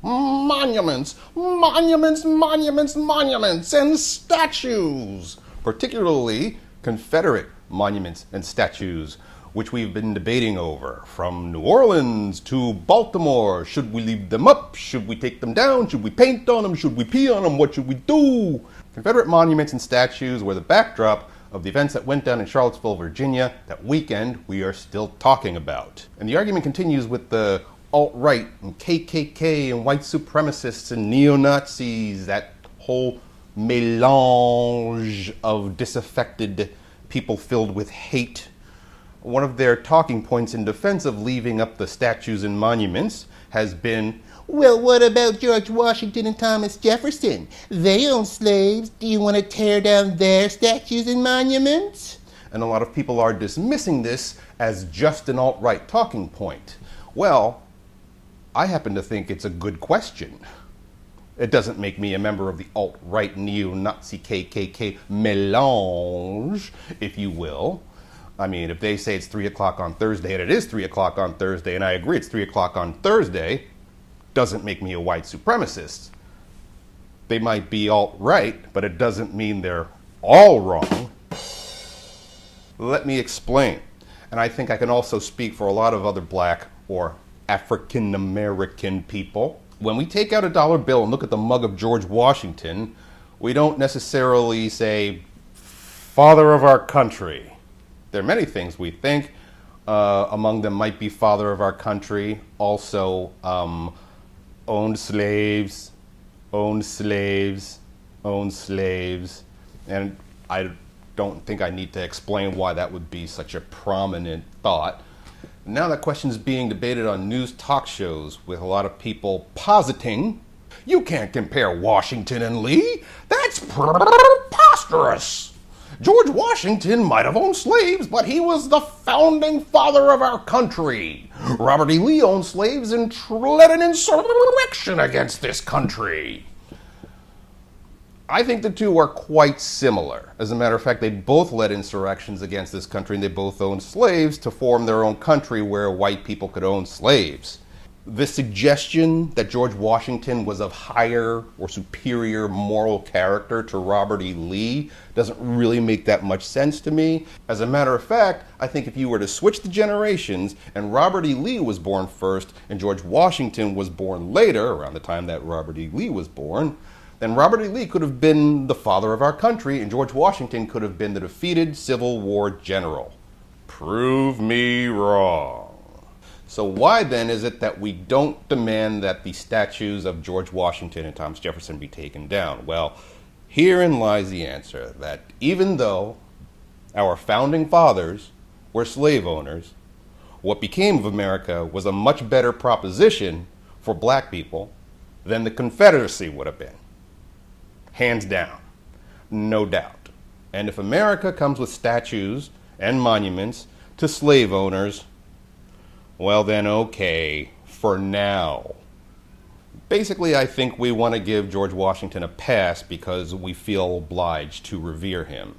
monuments, monuments, monuments, monuments, and statues, particularly Confederate monuments and statues, which we've been debating over. From New Orleans to Baltimore, should we leave them up? Should we take them down? Should we paint on them? Should we pee on them? What should we do? Confederate monuments and statues were the backdrop of the events that went down in Charlottesville, Virginia that weekend we are still talking about. And the argument continues with the alt-right and KKK and white supremacists and neo-Nazis, that whole melange of disaffected people filled with hate. One of their talking points in defense of leaving up the statues and monuments has been, well, what about George Washington and Thomas Jefferson? They owned slaves. Do you want to tear down their statues and monuments? And a lot of people are dismissing this as just an alt-right talking point. Well, I happen to think it's a good question. It doesn't make me a member of the alt-right neo-Nazi KKK melange, if you will. I mean, if they say it's 3 o'clock on Thursday, and it is 3 o'clock on Thursday, and I agree it's 3 o'clock on Thursday, doesn't make me a white supremacist. They might be alt-right, but it doesn't mean they're all wrong. Let me explain. And I think I can also speak for a lot of other black or African American people. When we take out a dollar bill and look at the mug of George Washington, we don't necessarily say, father of our country. There are many things we think. Among them might be father of our country, also owned slaves, owned slaves, owned slaves. And I don't think I need to explain why that would be such a prominent thought. Now that question is being debated on news talk shows with a lot of people positing, you can't compare Washington and Lee. That's preposterous. George Washington might have owned slaves, but he was the founding father of our country. Robert E. Lee owned slaves and led an insurrection against this country. I think the two are quite similar. As a matter of fact, they both led insurrections against this country, and they both owned slaves to form their own country where white people could own slaves. The suggestion that George Washington was of higher or superior moral character to Robert E. Lee doesn't really make that much sense to me. As a matter of fact, I think if you were to switch the generations and Robert E. Lee was born first and George Washington was born later, around the time that Robert E. Lee was born, then Robert E. Lee could have been the father of our country and George Washington could have been the defeated Civil War general. Prove me wrong. So why then is it that we don't demand that the statues of George Washington and Thomas Jefferson be taken down? Well, herein lies the answer, that even though our founding fathers were slave owners, what became of America was a much better proposition for black people than the Confederacy would have been. Hands down, no doubt. And if America comes with statues and monuments to slave owners, well then, okay, for now. Basically, I think we want to give George Washington a pass because we feel obliged to revere him.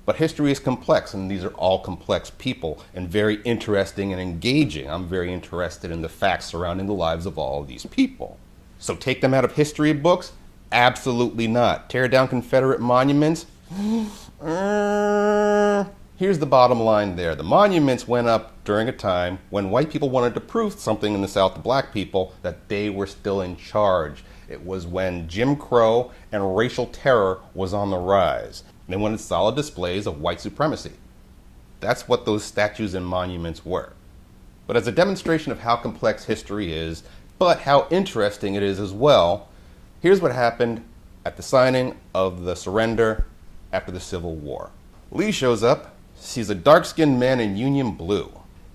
But history is complex, and these are all complex people, and very interesting and engaging. I'm very interested in the facts surrounding the lives of all of these people. So take them out of history books? Absolutely not. Tear down Confederate monuments? Here's the bottom line there. The monuments went up during a time when white people wanted to prove something in the South to black people, that they were still in charge. It was when Jim Crow and racial terror was on the rise. They wanted solid displays of white supremacy. That's what those statues and monuments were. But as a demonstration of how complex history is, but how interesting it is as well, here's what happened at the signing of the surrender after the Civil War. Lee shows up, sees a dark-skinned man in Union blue,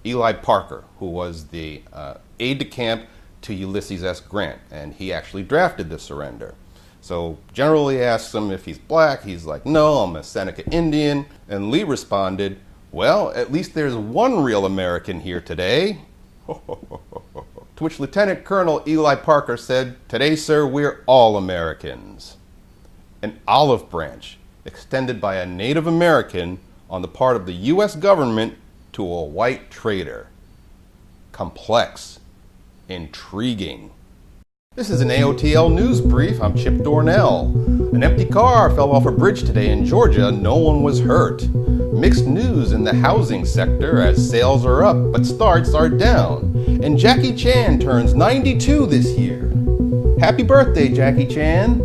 Eli Parker, who was the aide-de-camp to Ulysses S. Grant, and he actually drafted the surrender. So General Lee asks him if he's black. He's like, no, I'm a Seneca Indian. And Lee responded, well, at least there's one real American here today. To which Lieutenant Colonel Eli Parker said, today, sir, we're all Americans. An olive branch extended by a Native American on the part of the U.S. government to a white trader. Complex. Intriguing. This is an AOTL news brief. I'm Chip Dornell. An empty car fell off a bridge today in Georgia. No one was hurt. Mixed news in the housing sector as sales are up, but starts are down. And Jackie Chan turns 92 this year. Happy birthday, Jackie Chan.